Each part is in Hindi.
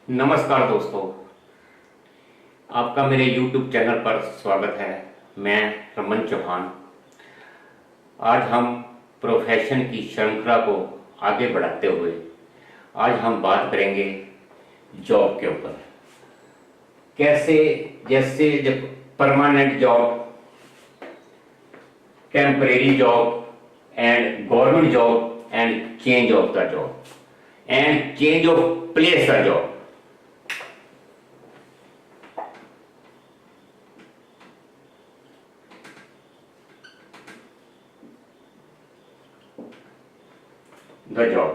नमस्कार दोस्तों, आपका मेरे YouTube चैनल पर स्वागत है। मैं रमन चौहान। आज हम प्रोफेशन की श्रृंखला को आगे बढ़ाते हुए आज हम बात करेंगे जॉब के ऊपर। कैसे, जैसे जब permanent job, temporary job and government job and change of the job and change of place the job. The job.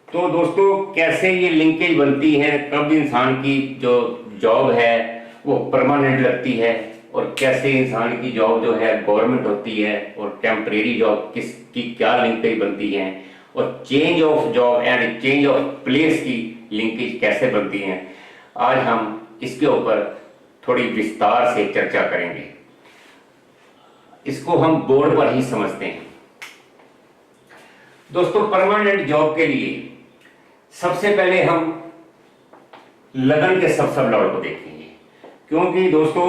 तो दोस्तों, कैसे ये लिंकेज बनती है, कब इंसान की जो जॉब है वो परमानेंट लगती है और कैसे इंसान की जॉब जो है गवर्नमेंट होती है और टेम्परेरी जॉब किसकी क्या लिंकेज बनती है और change of job and change of place की लिंकेज कैसे बनती है, आज हम इसके ऊपर थोड़ी विस्तार से चर्चा करेंगे। इसको हम बोर्ड पर ही समझते हैं। दोस्तों, परमानेंट जॉब के लिए सबसे पहले हम लगन के सब लॉर्ड को देखेंगे, क्योंकि दोस्तों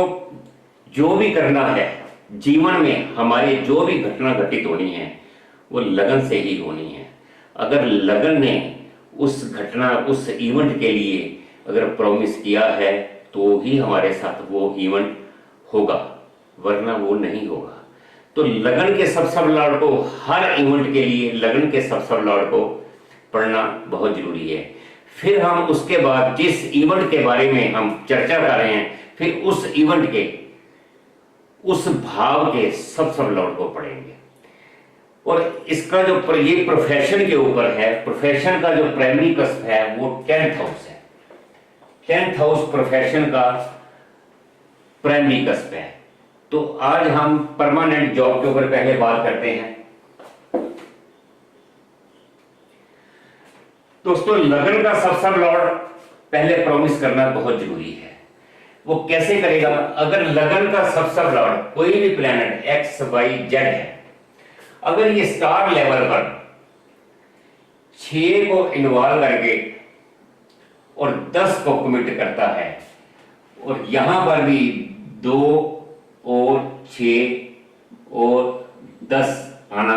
जो भी करना है जीवन में, हमारे जो भी घटना घटित होनी है वो लगन से ही होनी है। अगर लगन ने उस घटना, उस इवेंट के लिए अगर प्रॉमिस किया है तो ही हमारे साथ वो इवेंट होगा, वरना वो नहीं होगा। तो लगन के सब लॉर्ड को, हर इवेंट के लिए लगन के सब लॉर्ड को पढ़ना बहुत जरूरी है। फिर हम उसके बाद जिस इवेंट के बारे में हम चर्चा कर रहे हैं, फिर उस इवेंट के, उस भाव के सब लॉर्ड को पढ़ेंगे। और इसका जो ये प्रोफेशन के ऊपर है, प्रोफेशन का जो प्राइमरी कस्ब है वो 10th हाउस है। 10th हाउस प्रोफेशन का प्राइमरी कस्ब है। तो आज हम परमानेंट जॉब के ऊपर पहले बात करते हैं। दोस्तों, लगन का सब लॉर्ड पहले प्रॉमिस करना बहुत जरूरी है। वो कैसे करेगा? अगर लगन का सब लॉर्ड कोई भी प्लैनेट एक्स वाई जेड है, अगर ये स्टार लेवल पर 6 को इन्वॉल्व करके और 10 को कमिट करता है और यहां पर भी 2 और 6 और 10 आना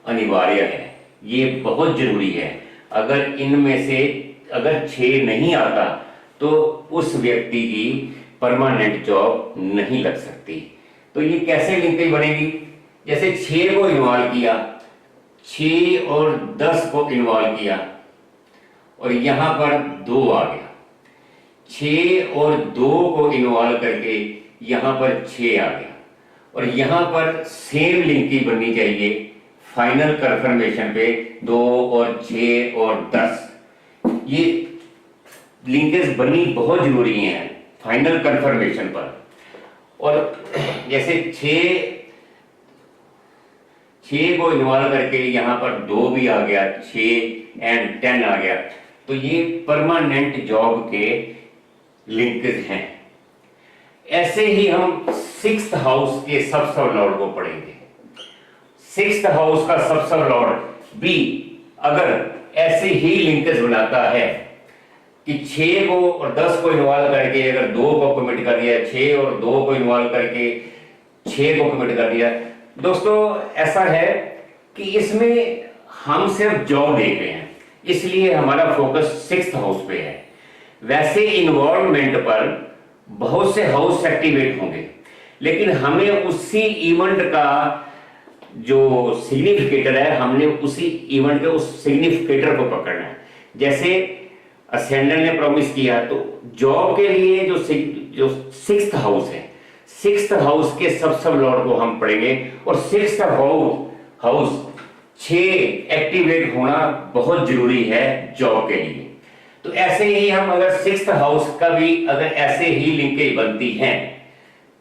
अनिवार्य है। ये बहुत जरूरी है। अगर इनमें से अगर 6 नहीं आता तो उस व्यक्ति की परमानेंट जॉब नहीं लग सकती। तो ये कैसे लिंकेज बनेगी? जैसे 6 को इन्वॉल्व किया, 6 और 10 को इन्वॉल्व किया और यहां पर 2 आ गया, 6 और 2 को इन्वॉल्व करके यहां पर 6 आ गया और यहां पर सेम लिंकेज बननी चाहिए फाइनल कंफर्मेशन पे 2 और 6 और 10। ये लिंकेज बननी बहुत जरूरी है फाइनल कंफर्मेशन पर। और जैसे 6 को इन्वॉल्व करके यहां पर 2 भी आ गया, 6 एंड 10 आ गया, तो ये परमानेंट जॉब के लिंकेज हैं। ऐसे ही हम 6th हाउस के सब लॉर्ड को पढ़ेंगे। 6th हाउस का सब लॉर्ड भी अगर ऐसे ही लिंकेज बनाता है कि 6 को और 10 को इन्वॉल्व करके अगर 2 को कमिट कर दिया, 6 और 2 को इन्वॉल्व करके 6 को कमिट कर दिया, दोस्तों ऐसा है कि इसमें हम सिर्फ जॉब देख रहे हैं, इसलिए हमारा फोकस 6th हाउस पे है। वैसे इन्वॉल्वमेंट पर बहुत से हाउस एक्टिवेट होंगे, लेकिन हमें उसी इवेंट का जो सिग्निफिकेटर है, हमने उसी इवेंट के उस सिग्निफिकेटर को पकड़ना है। जैसे असेंडेंट ने प्रॉमिस किया, तो जॉब के लिए जो 6th हाउस है, 6th हाउस के सब लॉर्ड को हम पढ़ेंगे और 6th हाउस 6 एक्टिवेट होना बहुत जरूरी है जॉब के लिए। तो ऐसे ही हम अगर 6th हाउस का भी अगर ऐसे ही लिंकेज बनती है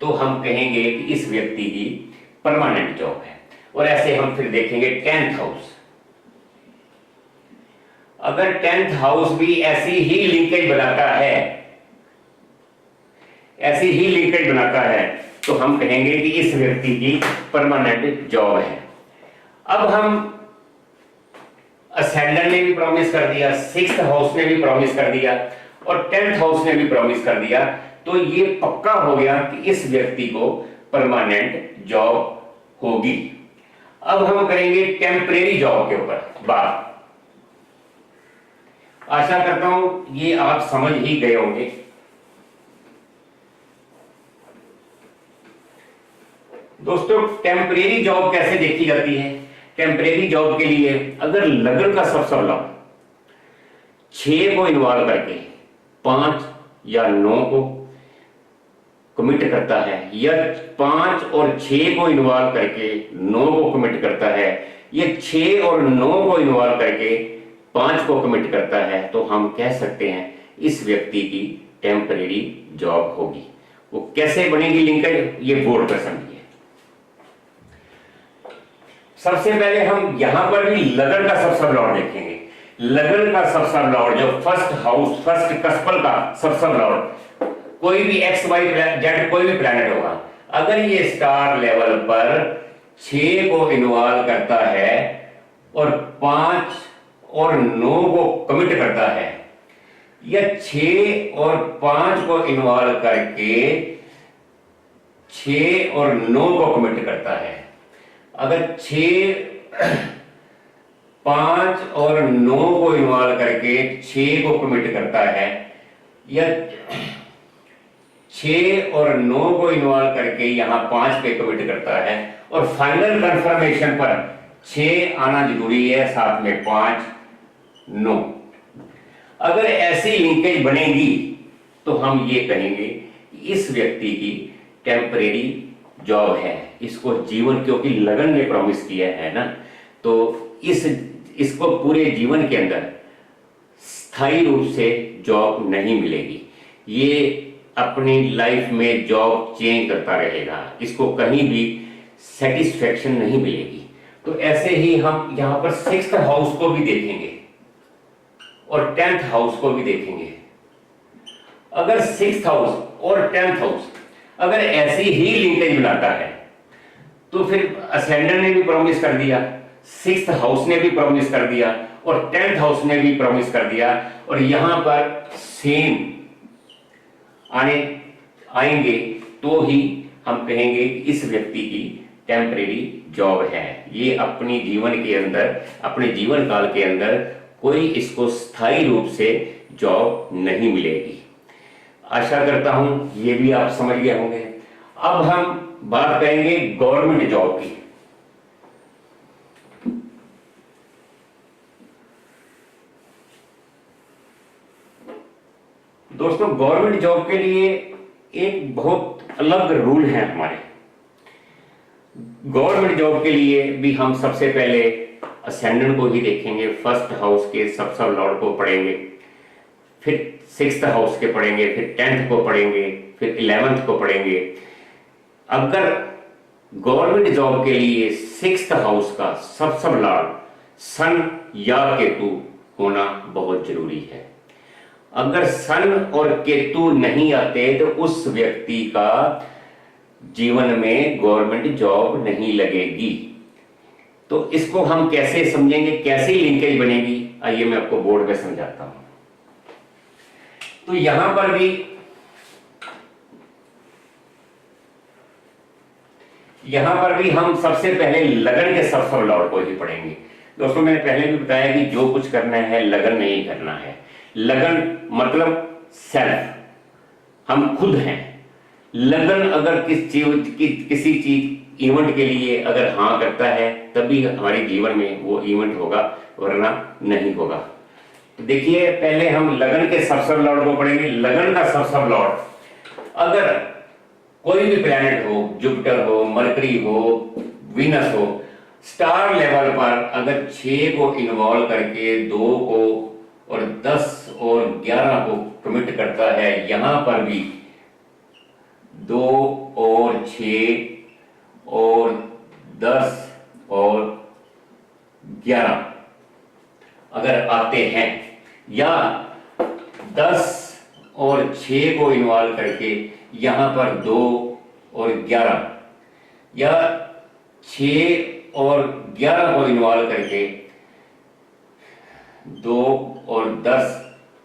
तो हम कहेंगे कि इस व्यक्ति की परमानेंट जॉब है। और ऐसे हम फिर देखेंगे 10th हाउस। अगर 10th हाउस भी ऐसी ही लिंकेज बनाता है, ऐसी ही लिंकेज बनाता है, तो हम कहेंगे कि इस व्यक्ति की परमानेंट जॉब है। अब हम असेंडेंट ने भी प्रॉमिस कर दिया, 6th हाउस ने भी प्रॉमिस कर दिया, और 10th हाउस ने भी प्रॉमिस कर दिया, तो ये पक्का हो गया कि इस व्यक्ति को परमानेंट जॉब होगी। अब हम करेंगे टेम्परेरी जॉब के ऊपर बात। आशा करता हूं ये आप समझ ही गए होंगे। दोस्तों, टेम्परेरी जॉब कैसे देखी जाती है? टेम्परेरी जॉब के लिए अगर लगन का सब लॉ 6 को इन्वॉल्व करके 5 या 9 को कमिट करता है, या 5 और 6 को इन्वॉल्व करके 9 को कमिट करता है, या 6 और 9 को इन्वॉल्व करके 5 को कमिट करता है, तो हम कह सकते हैं इस व्यक्ति की टेम्परेरी जॉब होगी। वो कैसे बनेगी लिंकेज, ये बोर्ड पर समझिए। सबसे पहले हम यहां पर भी लगन का सब लॉर्ड देखेंगे। लगन का सब लॉर्ड जो फर्स्ट हाउस, फर्स्ट कस्पल का सब लॉर्ड, कोई भी एक्स वाई जेड कोई भी प्लैनेट होगा, अगर ये स्टार लेवल पर 6 को इन्वॉल्व करता है और 5 और 9 को कमिट करता है, या 6 और 5 को इन्वॉल्व करके 6 और 9 को कमिट करता है, अगर 6, 5 और 9 को इन्वॉल्व करके 6 को कमिट करता है, या 6 और 9 को इन्वॉल्व करके यहां 5 पे कमिट करता है, और फाइनल कंफर्मेशन पर 6 आना जरूरी है, साथ में 5, 9। अगर ऐसी लिंकेज बनेगी तो हम ये कहेंगे कि इस व्यक्ति की टेम्परेरी जॉब है। इसको जीवन, क्योंकि लगन ने प्रॉमिस किया है ना, तो इसको पूरे जीवन के अंदर स्थायी रूप से जॉब नहीं मिलेगी। ये अपनी लाइफ में जॉब चेंज करता रहेगा, इसको कहीं भी सेटिस्फेक्शन नहीं मिलेगी। तो ऐसे ही हम यहां पर 6th हाउस को भी देखेंगे और 10th हाउस को भी देखेंगे। अगर 6th हाउस और 10th हाउस अगर ऐसी ही लिंकेज बनाता है, तो फिर असेंडेंट ने भी प्रॉमिस कर दिया, 6th हाउस ने भी प्रॉमिस कर दिया, और 10th हाउस ने भी प्रॉमिस कर दिया, और यहां पर सेम आएंगे, तो ही हम कहेंगे कि इस व्यक्ति की टेम्परेरी जॉब है। ये अपनी जीवन के अंदर, अपने जीवन काल के अंदर कोई इसको स्थायी रूप से जॉब नहीं मिलेगी। आशा करता हूं ये भी आप समझ गए होंगे। अब हम बात करेंगे गवर्नमेंट जॉब की। दोस्तों, गवर्नमेंट जॉब के लिए एक बहुत अलग रूल है हमारे। गवर्नमेंट जॉब के लिए भी हम सबसे पहले असेंडेंट को ही देखेंगे, फर्स्ट हाउस के सब लॉर्ड को पढ़ेंगे, फिर 6th हाउस के पढ़ेंगे, फिर 10th को पढ़ेंगे, फिर 11th को पढ़ेंगे। अगर गवर्नमेंट जॉब के लिए 6th हाउस का सब लॉर्ड सन या केतु होना बहुत जरूरी है। अगर सन और केतु नहीं आते तो उस व्यक्ति का जीवन में गवर्नमेंट जॉब नहीं लगेगी। तो इसको हम कैसे समझेंगे, कैसी लिंकेज बनेगी, आइए मैं आपको बोर्ड में समझाता हूं। तो यहां पर भी हम सबसे पहले लगन के सब लॉर्ड को ही पढ़ेंगे। दोस्तों, मैंने पहले भी बताया कि जो कुछ करना है लगन नहीं करना है। लगन मतलब सेल्फ, हम खुद हैं। लगन अगर किसी चीज इवेंट के लिए अगर हाँ करता है तभी हमारे जीवन में वो इवेंट होगा, वरना नहीं होगा। तो देखिए, पहले हम लगन के सब लॉर्ड को पढ़ेंगे। लगन का सब लॉर्ड अगर कोई भी प्लैनेट हो, जुपिटर हो, मरकरी हो, वीनस हो, स्टार लेवल पर अगर 6 को इन्वॉल्व करके 2 को और 10 और 11 को कमिट करता है, यहां पर भी 2 और 6 और 10 और 11 अगर आते हैं, या 10 और 6 को इन्वॉल्व करके यहां पर 2 और 11, या 6 और 11 को इन्वॉल्व करके 2 और 10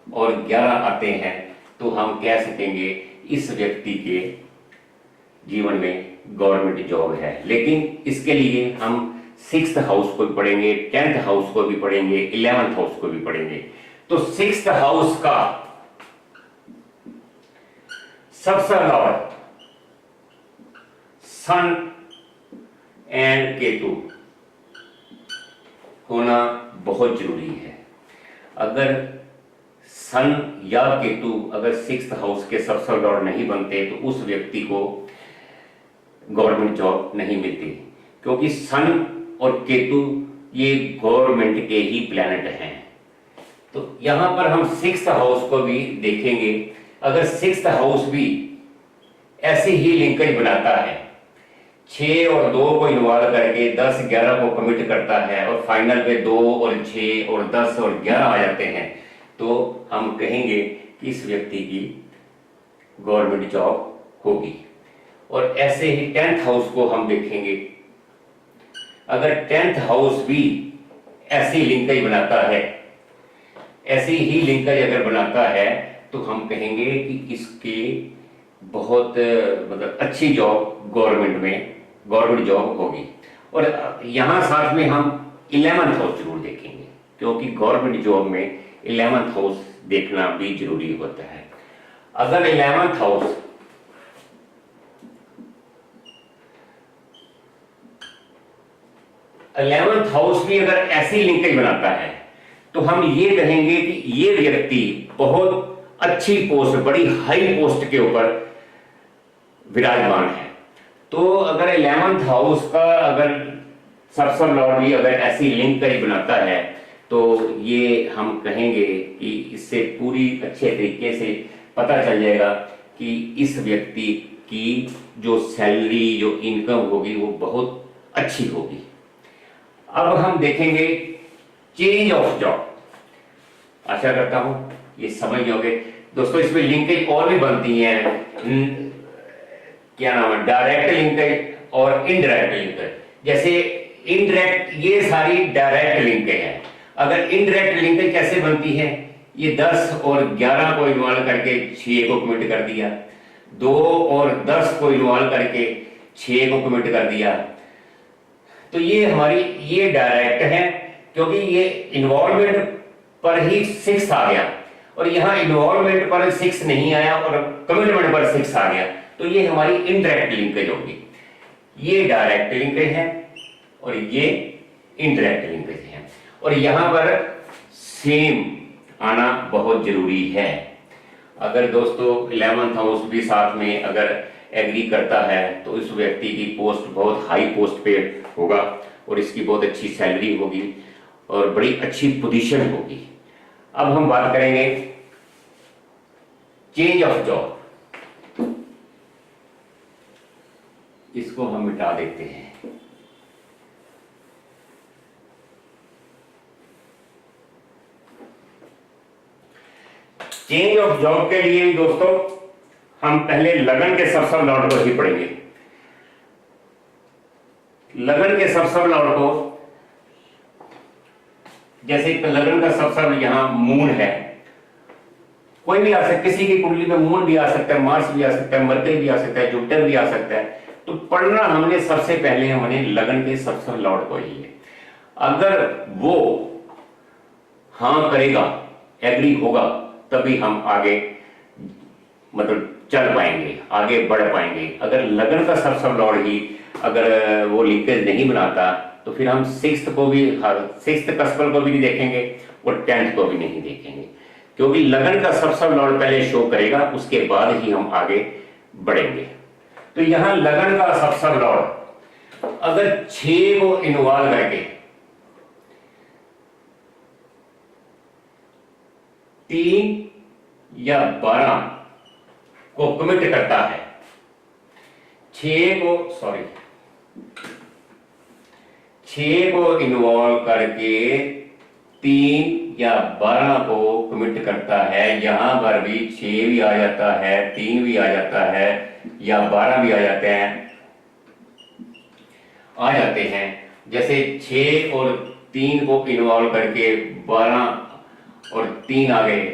और 11 आते हैं तो हम कह सकेंगे इस व्यक्ति के जीवन में गवर्नमेंट जॉब है। लेकिन इसके लिए हम 6th हाउस को भी पढ़ेंगे, 10th हाउस को भी पढ़ेंगे, 11th हाउस को भी पढ़ेंगे। तो 6th हाउस का सबसे लॉर्ड सन एंड केतु होना बहुत जरूरी है। अगर सन या केतु अगर 6th हाउस के सबसे लॉर्ड नहीं बनते तो उस व्यक्ति को गवर्नमेंट जॉब नहीं मिलती, क्योंकि सन और केतु ये गवर्नमेंट के ही प्लैनेट हैं। तो यहां पर हम 6th हाउस को भी देखेंगे। अगर 6th हाउस भी ऐसी ही लिंकेज बनाता है, 6 और 2 को इन्वॉल्व करके 10 11 को कमिट करता है और फाइनल पे 2 और 6 और 10 और 11 आ जाते हैं, तो हम कहेंगे कि इस व्यक्ति की गवर्नमेंट जॉब होगी। और ऐसे ही 10th हाउस को हम देखेंगे। अगर 10th हाउस भी ऐसी लिंकेज बनाता है, ऐसी ही लिंकेज अगर बनाता है, तो हम कहेंगे कि इसके बहुत मतलब अच्छी जॉब गवर्नमेंट जॉब होगी। और यहाँ साथ में हम 11th हाउस जरूर देखेंगे, क्योंकि गवर्नमेंट जॉब में 11th हाउस देखना भी जरूरी होता है। अगर 11th हाउस भी अगर ऐसी लिंकेज बनाता है, तो हम ये कहेंगे कि ये व्यक्ति बहुत अच्छी पोस्ट, बड़ी हाई पोस्ट के ऊपर विराजमान है। तो अगर 11th हाउस का अगर सबसे लॉर्ड भी अगर ऐसी लिंकेज बनाता है, तो ये हम कहेंगे कि इससे पूरी अच्छे तरीके से पता चल जाएगा कि इस व्यक्ति की जो सैलरी, जो इनकम होगी वो बहुत अच्छी होगी। अब हम देखेंगे चेंज ऑफ जॉब। आशा करता हूं ये समझ जाओगे दोस्तों। इसमें लिंकेज और भी बनती हैं, क्या नाम है, डायरेक्ट लिंकेज और इनडायरेक्ट लिंकेज। जैसे इनडायरेक्ट, ये सारी डायरेक्ट लिंकेज है। अगर इनडायरेक्ट लिंकेज कैसे बनती है, ये 10 और 11 को इन्वॉल्व करके 6 को कमिट कर दिया, 2 और 10 को इन्वॉल्व करके 6 को कमिट कर दिया, तो ये हमारी ये डायरेक्ट है, क्योंकि ये इन्वॉल्वमेंट पर ही 6 आ गया और यहाँ इन्वॉल्वमेंट पर 6 नहीं आया और कमिटमेंट पर 6 आ गया, तो ये हमारी इनडायरेक्ट लिंकेज होगी। ये डायरेक्ट लिंकेज है और ये इनडायरेक्ट लिंकेज है। और यहाँ पर सेम आना बहुत जरूरी है। अगर दोस्तों 11th हाउस भी साथ में अगर एग्री करता है, तो इस व्यक्ति की पोस्ट बहुत हाई पोस्ट पे होगा और इसकी बहुत अच्छी सैलरी होगी और बड़ी अच्छी पोजीशन होगी। अब हम बात करेंगे चेंज ऑफ जॉब। इसको हम मिटा देते हैं। चेंज ऑफ जॉब के लिए दोस्तों हम पहले लगन के सबसे लॉर्ड को ही पढ़ेंगे। लगन के सबसे लॉर्ड को, जैसे लगन का सबसे यहां मून है, कोई भी आ सकता है, किसी की कुंडली में मून भी आ सकता है, मार्स भी आ सकता है, मरकरी भी आ सकता है, जुपिटर भी आ सकता है। तो पढ़ना हमने सबसे पहले हमने लगन के सबसे लॉर्ड को ही है। अगर वो हाँ करेगा, एग्री होगा, तभी हम आगे मतलब चल पाएंगे, आगे बढ़ पाएंगे। अगर लगन का सबसे लॉर्ड ही अगर वो लिंकेज नहीं बनाता, तो फिर हम 6th को भी, 6th कस्पल को भी नहीं देखेंगे और 10th को भी नहीं देखेंगे, क्योंकि लगन का सबसे लॉर्ड पहले शो करेगा, उसके बाद ही हम आगे बढ़ेंगे। तो यहां लगन का सबसे लॉर्ड अगर 6 को इन्वॉल्व करके 3 या 12 को कमिट करता है, 6 को इन्वॉल्व करके 3 या 12 को कमिट करता है। यहां पर भी 6 भी आ जाता है, 3 भी आ जाता है या 12 भी आ जाते हैं। जैसे 6 और 3 को इन्वॉल्व करके 12 और 3 आ गए,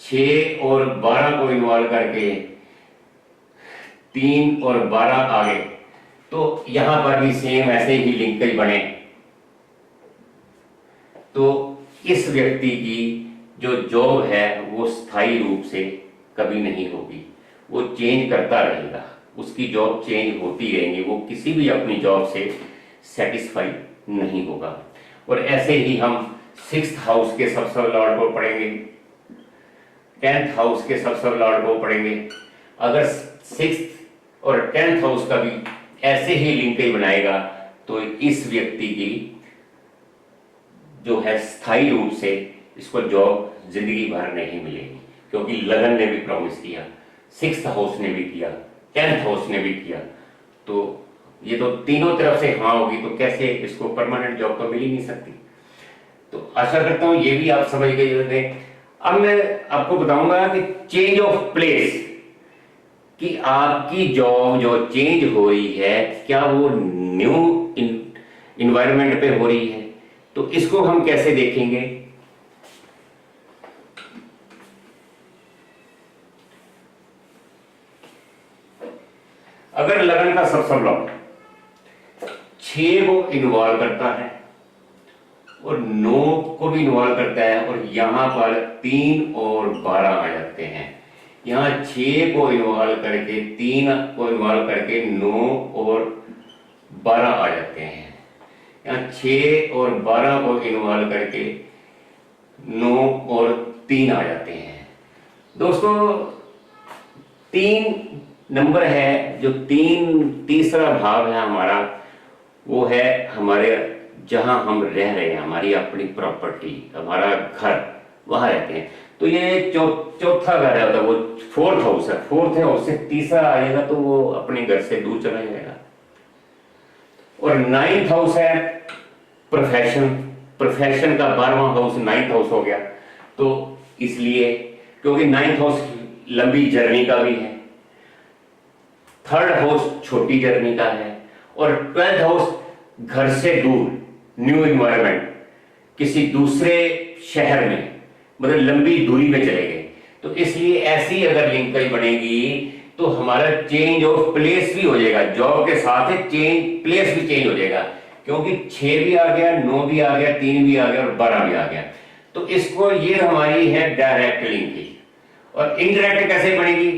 6 और 12 को इन्वॉल्व करके 3 और 12 आ गए, तो यहां पर भी सेम ऐसे ही लिंकेज बने, तो इस व्यक्ति की जो जॉब है वो स्थायी रूप से कभी नहीं होगी, वो चेंज करता रहेगा, उसकी जॉब चेंज होती रहेंगी, वो किसी भी अपनी जॉब से सेटिस्फाई नहीं होगा। और ऐसे ही हम 6th हाउस के सबसे लॉर्ड को पढ़ेंगे, 10th हाउस के सबसे लॉर्ड को पढ़ेंगे। अगर 6th और 10th हाउस का भी ऐसे ही लिंकेज बनाएगा तो इस व्यक्ति की जो है स्थायी रूप से इसको जॉब जिंदगी भर नहीं मिलेगी, क्योंकि लगन ने भी प्रॉमिस किया, 6th हाउस ने भी किया, 10th हाउस ने भी किया, तो ये तो तीनों तरफ से हाँ होगी, तो कैसे इसको परमानेंट जॉब तो मिल ही नहीं सकती। तो आशा करता हूं ये भी आप समझ गए होंगे। अब मैं आपको बताऊंगा कि चेंज ऑफ प्लेस, कि आपकी जॉब जो चेंज हो रही है क्या वो न्यू इन्वायरमेंट पे हो रही है, तो इसको हम कैसे देखेंगे। अगर लगन का सब लॉर्ड 6 को इन्वॉल्व करता है और 9 को भी इन्वॉल्व करता है, और यहां पर 3 और 12 आ जाते हैं, यहां 6 को इन्वॉल्व करके 3 को इन्वॉल्व करके 9 और 12 आ जाते हैं, यहाँ 6 और 12 को इन्वॉल्व करके 9 और 3 आ जाते हैं। दोस्तों 3 नंबर है, जो तीसरा भाव है हमारा, वो है हमारे जहां हम रह रहे हैं, हमारी अपनी प्रॉपर्टी, हमारा घर, वहां रहते हैं। तो ये चौथा घर है, वो 4th हाउस है, 4th हाउस से तीसरा आएगा तो वो अपने घर से दूर चला जाएगा। और 9th हाउस है प्रोफेशन का 12वां हाउस 9th हाउस हो गया, तो इसलिए क्योंकि 9th हाउस लंबी जर्नी का भी है, 3rd हाउस छोटी जर्नी का है, और 12th हाउस घर से दूर, न्यू इन्वायरमेंट, किसी दूसरे शहर में, मतलब लंबी दूरी में चले गए। तो इसलिए ऐसी अगर लिंकेज बनेगी तो हमारा चेंज ऑफ प्लेस भी हो जाएगा, जॉब के साथ चेंज प्लेस भी चेंज हो जाएगा, क्योंकि 6 भी आ गया, 9 भी आ गया, 3 भी आ गया और 12 भी आ गया। तो इसको, ये हमारी है डायरेक्ट लिंकेज। और इनडायरेक्ट कैसे बनेगी,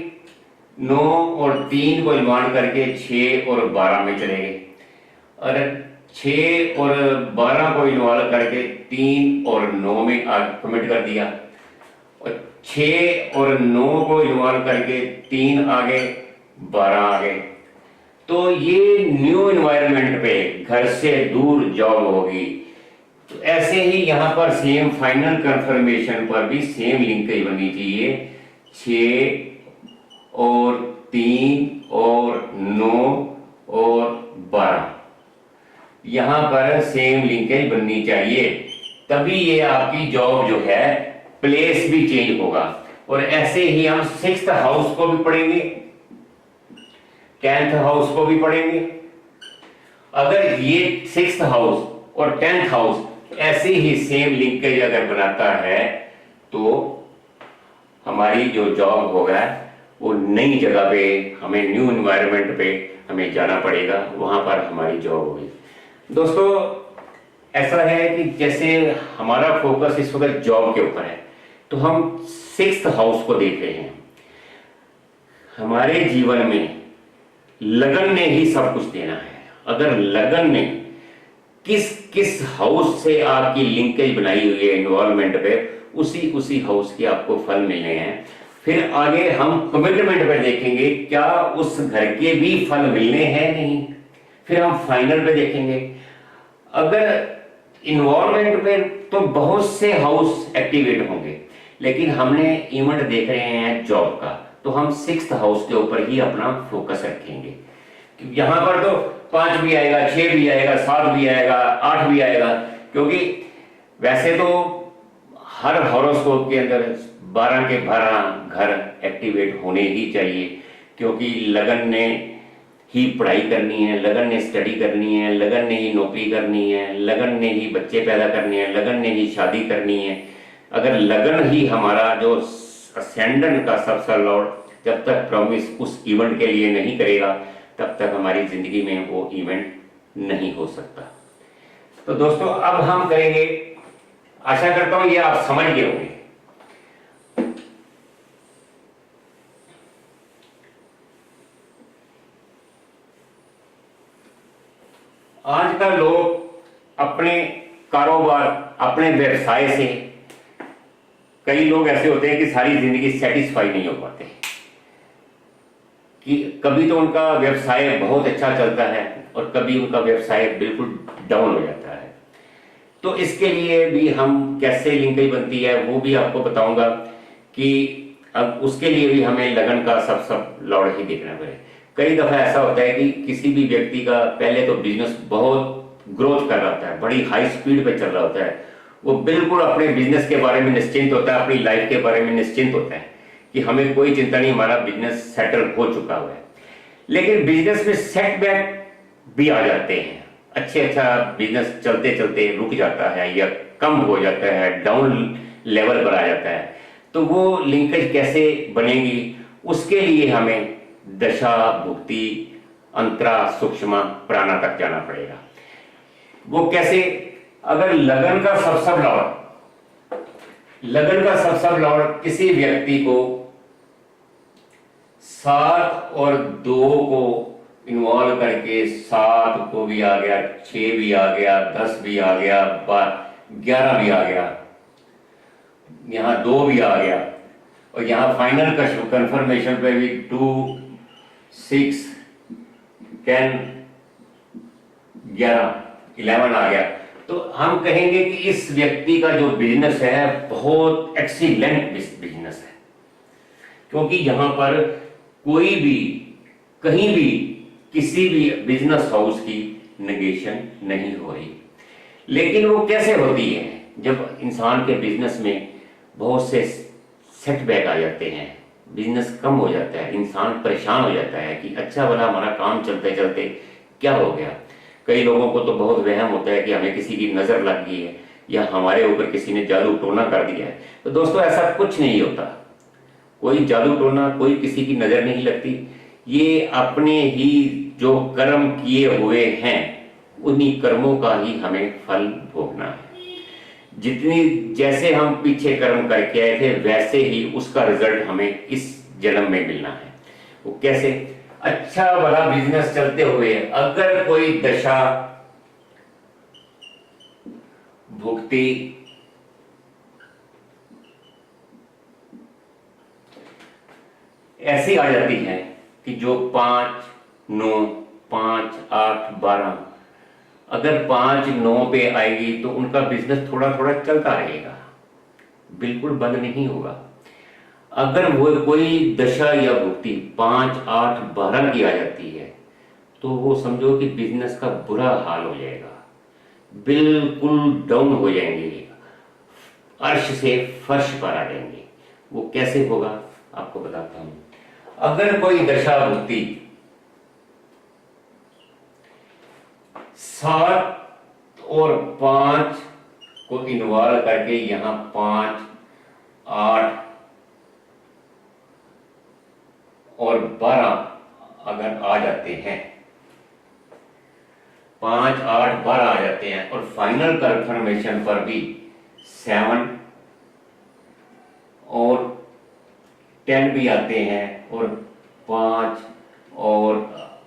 9 और 3 को इन्वॉल्व करके 6 और 12 में चले गए, और 6 और 12 को इन्वॉल्व करके 3 और 9 में कमिट कर दिया, और 6 और 9 को इन्वॉल्व करके 3 आ गए, 12 आ गए। तो ये न्यू इन्वायरमेंट पे घर से दूर जॉब होगी। तो ऐसे ही यहां पर सेम फाइनल कंफर्मेशन पर भी सेम लिंकेज बननी चाहिए, 6 और 3 और 9 और 12, यहां पर सेम लिंकेज बननी चाहिए, तभी ये आपकी जॉब जो है प्लेस भी चेंज होगा। और ऐसे ही हम 6th हाउस को भी पढ़ेंगे, 10th हाउस को भी पढ़ेंगे। अगर ये 6th हाउस और 10th हाउस ऐसे ही सेम लिंकेज अगर बनाता है तो हमारी जो जॉब होगा वो नई जगह पे, हमें न्यू एनवायरनमेंट पे हमें जाना पड़ेगा, वहां पर हमारी जॉब होगी। दोस्तों ऐसा है कि जैसे हमारा फोकस इस वक्त जॉब के ऊपर है, तो हम 6th हाउस को देख रहे हैं। हमारे जीवन में लगन ने ही सब कुछ देना है। अगर लगन ने किस किस हाउस से आपकी लिंकेज बनाई हुई है इन्वॉल्वमेंट पे, उसी हाउस के आपको फल मिलने हैं। फिर आगे हम कमिटमेंट पे देखेंगे क्या उस घर के भी फल मिलने हैं नहीं, फिर हम फाइनल पे देखेंगे। अगर इन्वॉल्वमेंट पे तो बहुत से हाउस एक्टिवेट होंगे, लेकिन हमने इवेंट देख रहे हैं जॉब का, तो हम 6th हाउस के ऊपर ही अपना फोकस रखेंगे। यहां पर तो 5 भी आएगा, 6 भी आएगा, 7 भी आएगा, 8 भी आएगा, क्योंकि वैसे तो हर हॉरोस्कोप के अंदर 12 के 12 घर एक्टिवेट होने ही चाहिए, क्योंकि लगन ने ही पढ़ाई करनी है, लगन ने स्टडी करनी है, लगन ने ही नौकरी करनी है, लगन ने ही बच्चे पैदा करने हैं, लगन ने ही शादी करनी है। अगर लगन ही हमारा जो असेंडेंट का सबसे लॉर्ड जब तक प्रॉमिस उस इवेंट के लिए नहीं करेगा तब तक हमारी जिंदगी में वो इवेंट नहीं हो सकता। तो दोस्तों अब हम करेंगे, आशा करता हूं ये आप समझ गए होंगे। आजकल लोग अपने कारोबार, अपने व्यवसाय से, कई लोग ऐसे होते हैं कि सारी जिंदगी सेटिस्फाई नहीं हो पाते, कि कभी तो उनका व्यवसाय बहुत अच्छा चलता है और कभी उनका व्यवसाय बिल्कुल डाउन हो जाता है। तो इसके लिए भी हम कैसे लिंकेज बनती है वो भी आपको बताऊंगा कि अब उसके लिए भी हमें लगन का सब लौड़ ही देखना पड़े। कई दफा ऐसा होता है कि किसी भी व्यक्ति का पहले तो बिजनेस बहुत ग्रोथ कर रहा होता है, बड़ी हाई स्पीड पे चल रहा होता है, वो बिल्कुल अपने बिजनेस के बारे में निश्चिंत होता है, अपनी लाइफ के बारे में निश्चिंत होता है कि हमें कोई चिंता नहीं, हमारा बिजनेस सेटल हो चुका हुआ है। लेकिन बिजनेस में सेटबैक भी आ जाते हैं, अच्छा बिजनेस चलते चलते रुक जाता है या कम हो जाता है, डाउन लेवल पर आ जाता है। तो वो लिंकेज कैसे बनेगी, उसके लिए हमें दशा, भुक्ति, अंतरा, सूक्ष्म, प्राणा तक जाना पड़ेगा। वो कैसे? अगर लगन का सब लॉर्ड किसी व्यक्ति को 7 और 2 को इन्वॉल्व करके, 7 को भी आ गया, 6 भी आ गया, 10 भी आ गया, 11 भी आ गया, यहां 2 भी आ गया, और यहां फाइनल कंफर्मेशन पे भी 2, 6, 10, 11, 11 आ गया। तो हम कहेंगे कि इस व्यक्ति का जो बिजनेस है बहुत एक्सीलेंट बिजनेस है, क्योंकि यहां पर कोई भी कहीं भी किसी भी बिजनेस हाउस की नेगेशन नहीं हो रही। लेकिन वो कैसे होती है? जब इंसान के बिजनेस में बहुत से सेटबैक आ जाते हैं, बिजनेस कम हो जाता है, इंसान परेशान हो जाता है कि अच्छा भला हमारा काम चलते चलते क्या हो गया। कई लोगों को तो बहुत वहम होता है कि हमें किसी की नजर लग गई है या हमारे ऊपर किसी ने जादू टोना कर दिया है। तो दोस्तों ऐसा कुछ नहीं होता, कोई जादू टोना, कोई किसी की नजर नहीं लगती। ये अपने ही जो कर्म किए हुए हैं उन्हीं कर्मों का ही हमें फल भोगना है। जैसे हम पीछे कर्म करके आए थे वैसे ही उसका रिजल्ट हमें इस जन्म में मिलना है। वो कैसे? अच्छा भला बिजनेस चलते हुए अगर कोई दशा, भुक्ति, ऐसी आ जाती है कि जो 5, 9, 5, 8, 12, अगर 5, 9 पे आएगी तो उनका बिजनेस थोड़ा थोड़ा चलता रहेगा, बिल्कुल बंद नहीं होगा। अगर वो कोई दशा या भुक्ति 5, 8, 12 की आ जाती है तो वो समझो कि बिजनेस का बुरा हाल हो जाएगा, बिल्कुल डाउन हो जाएंगे, अर्श से फर्श पर आ जाएंगे। वो कैसे होगा आपको बताता हूं। अगर कोई दशा भुक्ति 7 और 5 को इन्वॉल्व करके यहां 5, 8 और 12 अगर आ जाते हैं, 5, 8, 12 आ जाते हैं और फाइनल कंफर्मेशन पर भी 7 और 10 भी आते हैं और 5 और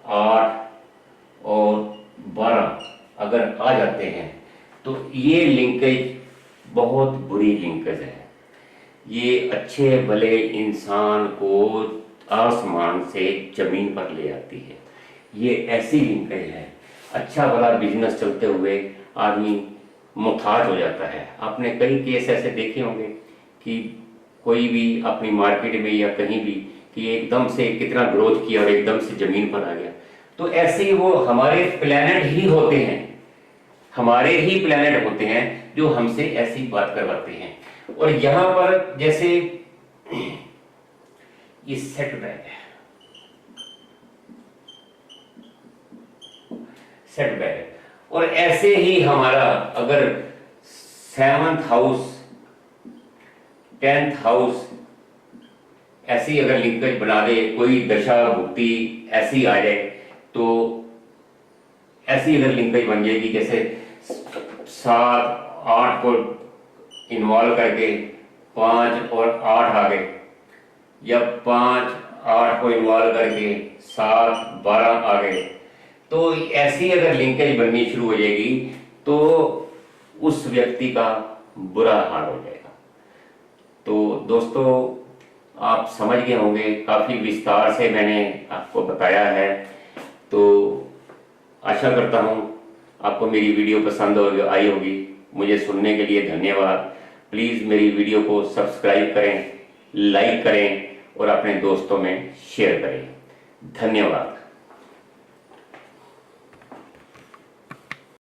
8 और 12 अगर आ जाते हैं तो ये लिंकेज बहुत बुरी लिंकेज है। ये अच्छे भले इंसान को आसमान से जमीन पर ले आती है। ये ऐसी लिंकेज है, अच्छा भला बिजनेस चलते हुए आदमी मुहताज हो जाता है। आपने कई केस ऐसे देखे होंगे कि कोई भी अपनी मार्केट में या कहीं भी कि एकदम से कितना ग्रोथ किया और एकदम से जमीन पर आ गया। तो ऐसे वो हमारे प्लेनेट ही होते हैं, हमारे ही प्लेनेट होते हैं जो हमसे ऐसी बात करवाते हैं। और यहां पर जैसे ये सेटबैक है, सेटबैक है। और ऐसे ही हमारा अगर 7th हाउस, 10th हाउस ऐसी अगर लिंकेज बना दे, कोई दशा भुक्ति ऐसी आ जाए, तो ऐसी अगर लिंकेज बन जाएगी जैसे 7-8 को इन्वॉल्व करके 5 और 8 आ गए, या 5-8 को इन्वॉल्व करके 7-12 आ गए, तो ऐसी अगर लिंकेज बननी शुरू हो जाएगी तो उस व्यक्ति का बुरा हाल हो जाएगा। तो दोस्तों, आप समझ गए होंगे, काफ़ी विस्तार से मैंने आपको बताया है। तो आशा करता हूँ आपको मेरी वीडियो पसंद आई होगी। मुझे सुनने के लिए धन्यवाद। प्लीज़ मेरी वीडियो को सब्सक्राइब करें, लाइक करें और अपने दोस्तों में शेयर करें। धन्यवाद।